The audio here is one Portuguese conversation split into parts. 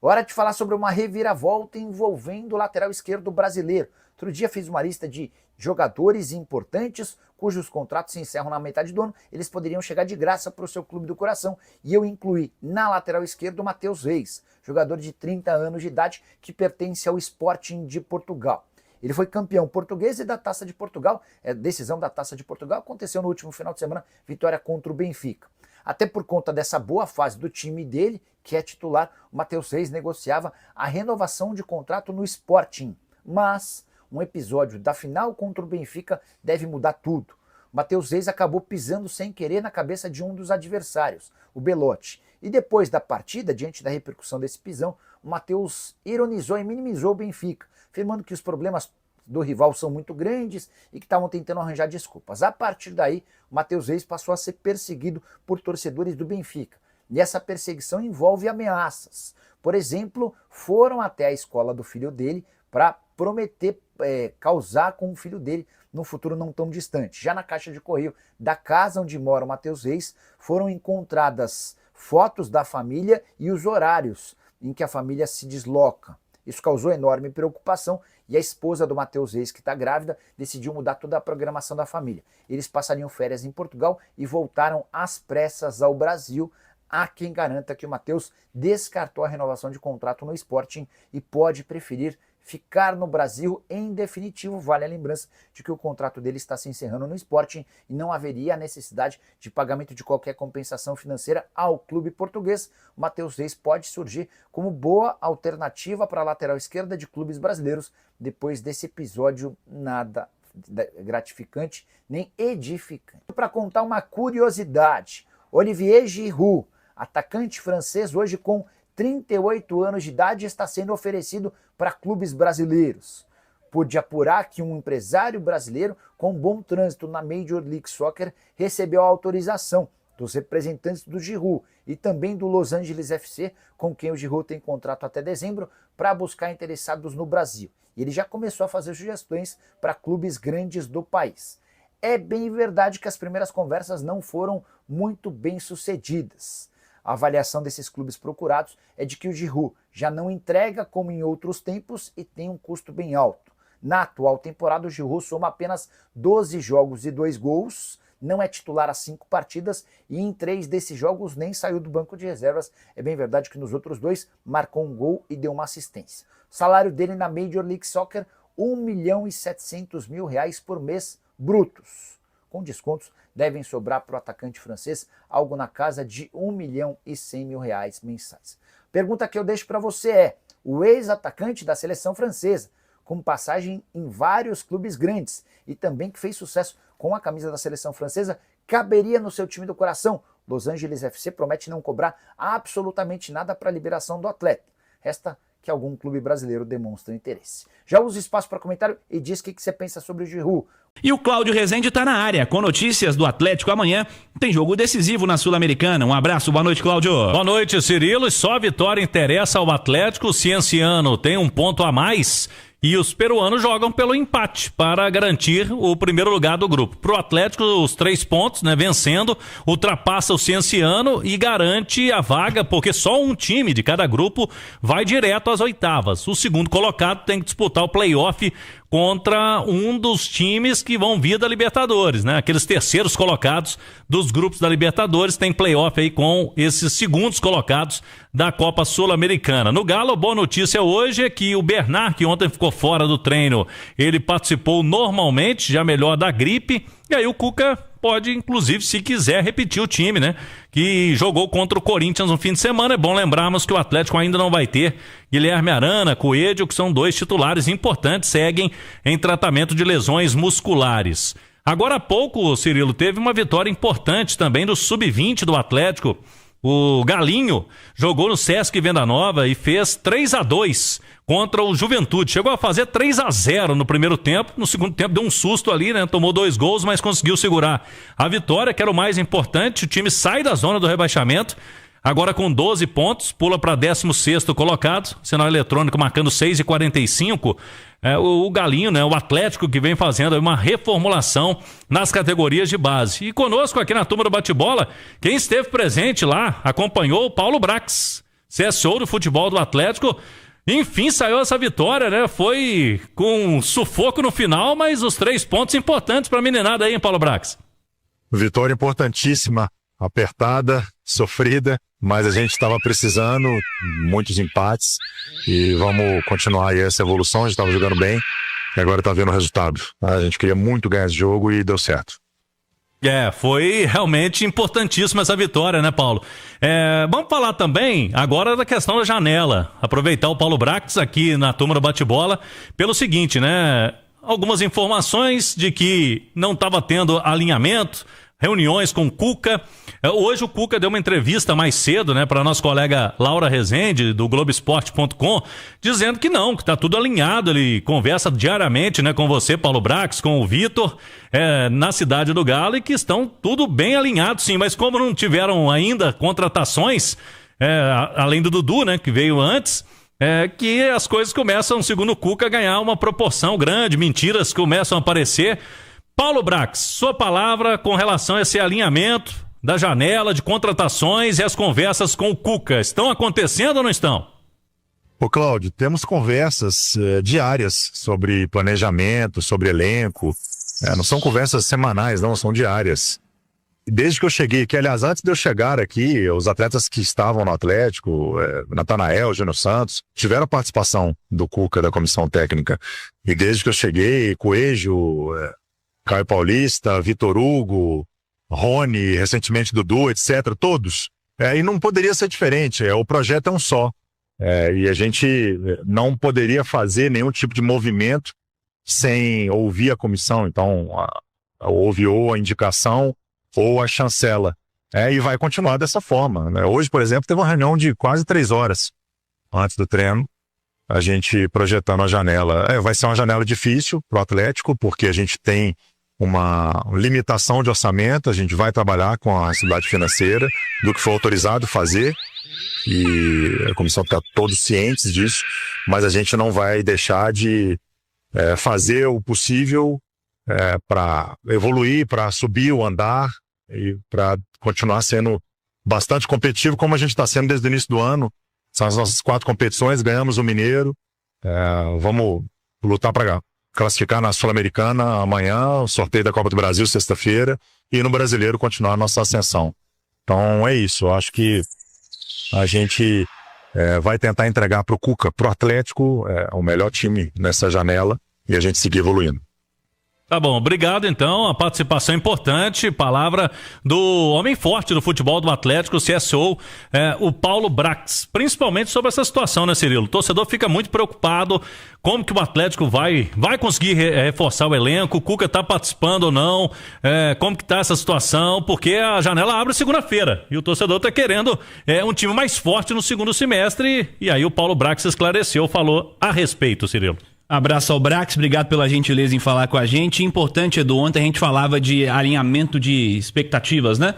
Hora de falar sobre uma reviravolta envolvendo o lateral esquerdo brasileiro. Outro dia fiz uma lista de jogadores importantes cujos contratos se encerram na metade do ano. Eles poderiam chegar de graça para o seu clube do coração. E eu incluí na lateral esquerda o Matheus Reis, jogador de 30 anos de idade que pertence ao Sporting de Portugal. Ele foi campeão português e da Taça de Portugal. Decisão da Taça de Portugal aconteceu no último final de semana, vitória contra o Benfica. Até por conta dessa boa fase do time dele, que é titular, o Matheus Reis negociava a renovação de contrato no Sporting. Mas um episódio da final contra o Benfica deve mudar tudo. O Matheus Reis acabou pisando sem querer na cabeça de um dos adversários, o Belotti. E depois da partida, diante da repercussão desse pisão, o Matheus ironizou e minimizou o Benfica, afirmando que os problemas do rival são muito grandes e que estavam tentando arranjar desculpas. A partir daí, o Matheus Reis passou a ser perseguido por torcedores do Benfica. E essa perseguição envolve ameaças. Por exemplo, foram até a escola do filho dele para prometer causar com o filho dele no futuro não tão distante. Já na caixa de correio da casa onde mora o Matheus Reis, foram encontradas fotos da família e os horários em que a família se desloca. Isso causou enorme preocupação e a esposa do Matheus Reis, que está grávida, decidiu mudar toda a programação da família. Eles passariam férias em Portugal e voltaram às pressas ao Brasil. Há quem garanta que o Matheus descartou a renovação de contrato no Sporting e pode preferir ficar no Brasil em definitivo. Vale a lembrança de que o contrato dele está se encerrando no Sporting e não haveria a necessidade de pagamento de qualquer compensação financeira ao clube português. O Matheus Reis pode surgir como boa alternativa para a lateral esquerda de clubes brasileiros depois desse episódio nada gratificante nem edificante. Para contar uma curiosidade, Olivier Giroud, atacante francês hoje com 38 anos de idade, está sendo oferecido para clubes brasileiros. Pude apurar que um empresário brasileiro com bom trânsito na Major League Soccer recebeu a autorização dos representantes do Giroud e também do Los Angeles FC, com quem o Giroud tem contrato até dezembro, para buscar interessados no Brasil. E ele já começou a fazer sugestões para clubes grandes do país. É bem verdade que as primeiras conversas não foram muito bem sucedidas. A avaliação desses clubes procurados é de que o Giroud já não entrega como em outros tempos e tem um custo bem alto. Na atual temporada, o Giroud soma apenas 12 jogos e 2 gols, não é titular há 5 partidas e em 3 desses jogos nem saiu do banco de reservas. É bem verdade que nos outros 2 marcou um gol e deu uma assistência. O salário dele na Major League Soccer, R$1.700.000 por mês brutos. Com descontos, devem sobrar para o atacante francês algo na casa de R$1.100.000 mensais. Pergunta que eu deixo para você é: o ex-atacante da seleção francesa, com passagem em vários clubes grandes e também que fez sucesso com a camisa da seleção francesa, caberia no seu time do coração? Los Angeles FC promete não cobrar absolutamente nada para a liberação do atleta. Resta que algum clube brasileiro demonstre interesse. Já usa espaço para comentário e diz o que você pensa sobre o Giroud. E o Cláudio Rezende está na área, com notícias do Atlético amanhã. Tem jogo decisivo na Sul-Americana. Um abraço, boa noite, Cláudio. Boa noite, Cirilo. E só a vitória interessa ao Atlético. O Cienciano tem um ponto a mais e os peruanos jogam pelo empate para garantir o primeiro lugar do grupo. Pro Atlético, os 3 pontos, né, vencendo, ultrapassa o Cienciano e garante a vaga, porque só um time de cada grupo vai direto às oitavas. O segundo colocado tem que disputar o play-off contra um dos times que vão vir da Libertadores, né? Aqueles terceiros colocados dos grupos da Libertadores tem play-off aí com esses segundos colocados da Copa Sul-Americana. No Galo, a boa notícia hoje é que o Bernard, que ontem ficou fora do treino, ele participou normalmente, já melhor da gripe, e aí o Cuca pode, inclusive, se quiser, repetir o time, né? Que jogou contra o Corinthians no fim de semana. É bom lembrarmos que o Atlético ainda não vai ter Guilherme Arana, Coelho, que são 2 titulares importantes, seguem em tratamento de lesões musculares. Agora há pouco, Cirilo, teve uma vitória importante também do Sub-20 do Atlético. O Galinho jogou no Sesc Venda Nova e fez 3-2 contra o Juventude. Chegou a fazer 3-0 no primeiro tempo. No segundo tempo deu um susto ali, né? Tomou 2 gols, mas conseguiu segurar a vitória, que era o mais importante. O time sai da zona do rebaixamento. Agora com 12 pontos, pula para 16º colocado. Sinal eletrônico marcando 6h45. O Galinho, né, o Atlético, que vem fazendo uma reformulação nas categorias de base. E conosco aqui na turma do bate-bola, quem esteve presente lá, acompanhou o Paulo Brax. CSO do futebol do Atlético. Enfim, saiu essa vitória, né? Foi com sufoco no final, mas os 3 pontos importantes para a meninada aí, hein, Paulo Brax? Vitória importantíssima, apertada, sofrida, mas a gente estava precisando, muitos empates, e vamos continuar aí essa evolução. A gente estava jogando bem e agora está vendo o resultado. A gente queria muito ganhar esse jogo e deu certo. Foi realmente importantíssima essa vitória, né, Paulo? Vamos falar também agora da questão da janela. Aproveitar o Paulo Brax aqui na turma do bate-bola pelo seguinte, né? Algumas informações de que não estava tendo alinhamento, reuniões com o Cuca. Hoje o Cuca deu uma entrevista mais cedo, né, para nossa colega Laura Rezende, do Globoesporte.com, dizendo que não, que está tudo alinhado. Ele conversa diariamente, né, com você, Paulo Brax, com o Vitor, na cidade do Galo, e que estão tudo bem alinhado, sim. Mas como não tiveram ainda contratações, além do Dudu, né, que veio antes, que as coisas começam, segundo o Cuca, a ganhar uma proporção grande, mentiras começam a aparecer. Paulo Brax, sua palavra com relação a esse alinhamento da janela de contratações e as conversas com o Cuca. Estão acontecendo ou não estão? Ô Cláudio, temos conversas diárias sobre planejamento, sobre elenco. Não são conversas semanais, não, são diárias. Desde que eu cheguei aqui, aliás, antes de eu chegar aqui, os atletas que estavam no Atlético, Natanael, Júnior Santos, tiveram participação do Cuca, da comissão técnica. E desde que eu cheguei, Coelho, Caio Paulista, Vitor Hugo, Rony, recentemente Dudu, etc., todos. E não poderia ser diferente, o projeto é um só. E a gente não poderia fazer nenhum tipo de movimento sem ouvir a comissão. Então, houve ou a indicação ou a chancela. E vai continuar dessa forma, né? Hoje, por exemplo, teve uma reunião de quase 3 horas antes do treino, a gente projetando a janela. Vai ser uma janela difícil para o Atlético, porque a gente tem uma limitação de orçamento. A gente vai trabalhar com a estabilidade financeira do que foi autorizado fazer, e a comissão está todos cientes disso, mas a gente não vai deixar de fazer o possível para evoluir, para subir o andar e para continuar sendo bastante competitivo, como a gente está sendo desde o início do ano. São as nossas 4 competições, ganhamos o Mineiro, vamos lutar para classificar na Sul-Americana amanhã, o sorteio da Copa do Brasil sexta-feira, e no Brasileiro continuar a nossa ascensão. Então é isso, eu acho que a gente vai tentar entregar para o Cuca, para o Atlético, o melhor time nessa janela, e a gente seguir evoluindo. Tá bom, obrigado então, a participação importante, palavra do homem forte do futebol do Atlético, o CSO, o Paulo Brax, principalmente sobre essa situação, né, Cirilo? O torcedor fica muito preocupado, como que o Atlético vai conseguir reforçar o elenco, o Cuca tá participando ou não, como que tá essa situação, porque a janela abre segunda-feira, e o torcedor tá querendo um time mais forte no segundo semestre, e aí o Paulo Brax esclareceu, falou a respeito, Cirilo. Abraço ao Brax, obrigado pela gentileza em falar com a gente. Importante, Edu, ontem a gente falava de alinhamento de expectativas, né?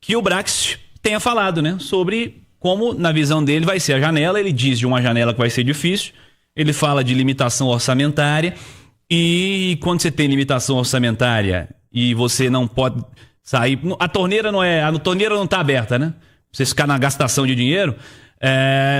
Que o Brax tenha falado, né? Sobre como, na visão dele, vai ser a janela. Ele diz de uma janela que vai ser difícil. Ele fala de limitação orçamentária. E quando você tem limitação orçamentária e você não pode sair... A torneira não está aberta, né? Você ficar na gastação de dinheiro...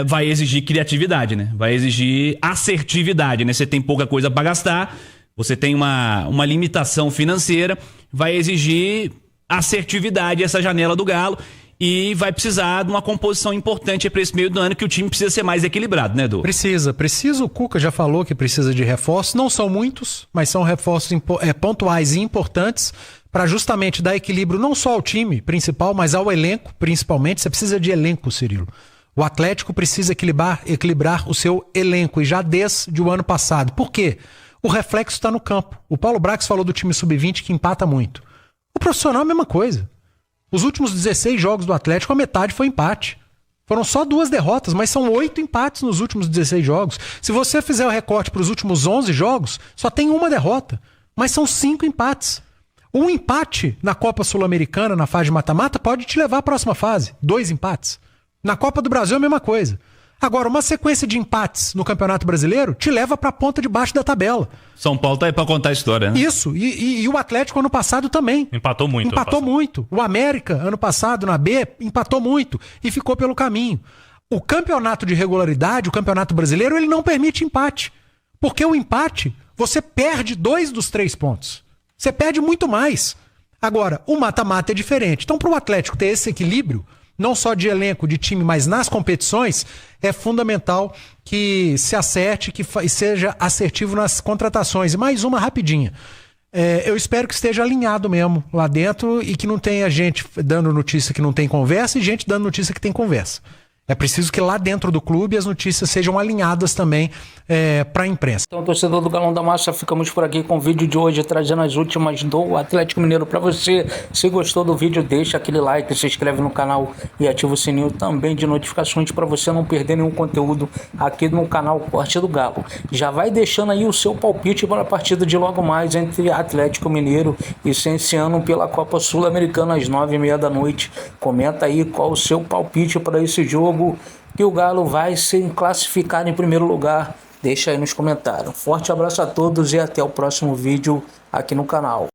vai exigir criatividade, né? Vai exigir assertividade, né? Você tem pouca coisa para gastar, você tem uma limitação financeira, vai exigir assertividade essa janela do Galo, e vai precisar de uma composição importante para esse meio do ano, que o time precisa ser mais equilibrado, né, Edu? Precisa. O Cuca já falou que precisa de reforços, não são muitos, mas são reforços pontuais e importantes para justamente dar equilíbrio não só ao time principal, mas ao elenco, principalmente. Você precisa de elenco, Cirilo. O Atlético precisa equilibrar o seu elenco, e já desde o ano passado. Por quê? O reflexo está no campo. O Paulo Brax falou do time sub-20 que empata muito. O profissional é a mesma coisa. Os últimos 16 jogos do Atlético, a metade foi empate. Foram só 2 derrotas, mas são 8 empates nos últimos 16 jogos. Se você fizer o recorte para os últimos 11 jogos, só tem 1 derrota, mas são 5 empates. Um empate na Copa Sul-Americana, na fase de mata-mata, pode te levar à próxima fase. 2 empates. Na Copa do Brasil é a mesma coisa. Agora, uma sequência de empates no Campeonato Brasileiro te leva para a ponta de baixo da tabela. São Paulo tá aí para contar a história, né? Isso, e o Atlético ano passado também. Empatou muito. O América, ano passado, na B, empatou muito e ficou pelo caminho. O campeonato de regularidade, o campeonato brasileiro, ele não permite empate. Porque o empate, você perde 2 dos 3 pontos. Você perde muito mais. Agora, o mata-mata é diferente. Então, para o Atlético ter esse equilíbrio, não só de elenco, de time, mas nas competições, é fundamental que se acerte, que seja assertivo nas contratações. E mais uma rapidinha. Eu espero que esteja alinhado mesmo lá dentro e que não tenha gente dando notícia que não tem conversa e gente dando notícia que tem conversa. É preciso que lá dentro do clube as notícias sejam alinhadas também para a imprensa. Então, torcedor do Galão da Massa, ficamos por aqui com o vídeo de hoje, trazendo as últimas do Atlético Mineiro para você. Se gostou do vídeo, deixa aquele like, se inscreve no canal e ativa o sininho também de notificações para você não perder nenhum conteúdo aqui no canal Corte do Galo. Já vai deixando aí o seu palpite para a partida de logo mais entre Atlético Mineiro e Cienciano pela Copa Sul-Americana às 9h30 da noite. Comenta aí qual o seu palpite para esse jogo, que o Galo vai se classificar em primeiro lugar. Deixa aí nos comentários. Forte abraço a todos e até o próximo vídeo aqui no canal.